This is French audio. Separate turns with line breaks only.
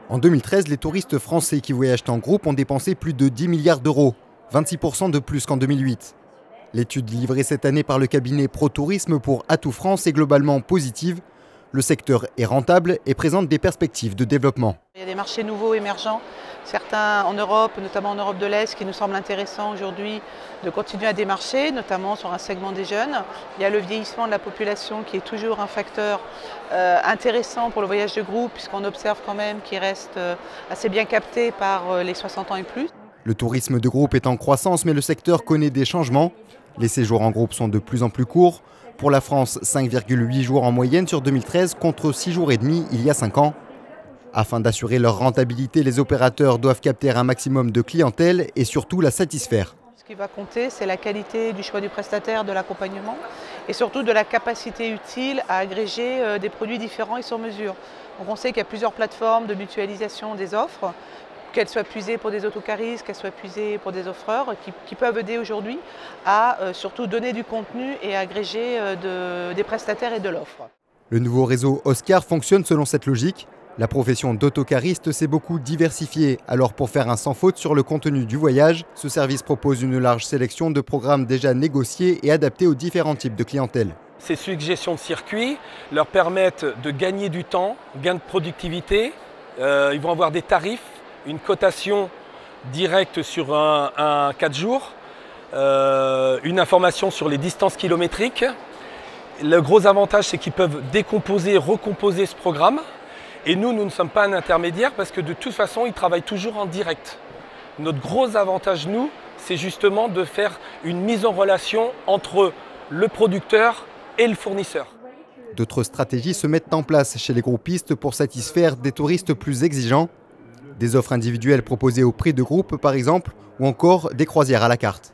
En 2013, les touristes français qui voyagent en groupe ont dépensé plus de 10 milliards d'euros, 26% de plus qu'en 2008. L'étude livrée cette année par le cabinet ProTourisme pour Atout France est globalement positive. Le secteur est rentable et présente des perspectives de développement.
Il y a des marchés nouveaux émergents, certains en Europe, notamment en Europe de l'Est, qui nous semblent intéressants aujourd'hui de continuer à démarcher, notamment sur un segment des jeunes. Il y a le vieillissement de la population qui est toujours un facteur intéressant pour le voyage de groupe, puisqu'on observe quand même qu'il reste assez bien capté par les 60 ans et plus.
Le tourisme de groupe est en croissance, mais le secteur connaît des changements. Les séjours en groupe sont de plus en plus courts. Pour la France, 5,8 jours en moyenne sur 2013 contre 6 jours et demi il y a 5 ans. Afin d'assurer leur rentabilité, les opérateurs doivent capter un maximum de clientèle et surtout la satisfaire.
Ce qui va compter, c'est la qualité du choix du prestataire, de l'accompagnement et surtout de la capacité utile à agréger des produits différents et sur mesure. Donc on sait qu'il y a plusieurs plateformes de mutualisation des offres, qu'elles soient puisées pour des autocaristes, qu'elles soient puisées pour des offreurs, qui peuvent aider aujourd'hui à surtout donner du contenu et agréger des prestataires et de l'offre.
Le nouveau réseau Oscar fonctionne selon cette logique. La profession d'autocariste s'est beaucoup diversifiée. Alors pour faire un sans faute sur le contenu du voyage, ce service propose une large sélection de programmes déjà négociés et adaptés aux différents types de clientèle.
Ces suggestions de circuits leur permettent de gagner du temps, gain de productivité. Ils vont avoir des tarifs, une cotation directe sur un 4 jours, une information sur les distances kilométriques. Le gros avantage, c'est qu'ils peuvent décomposer, recomposer ce programme. Et nous ne sommes pas un intermédiaire parce que de toute façon, ils travaillent toujours en direct. Notre gros avantage, nous, c'est justement de faire une mise en relation entre le producteur et le fournisseur.
D'autres stratégies se mettent en place chez les groupistes pour satisfaire des touristes plus exigeants. Des offres individuelles proposées au prix de groupe, par exemple, ou encore des croisières à la carte.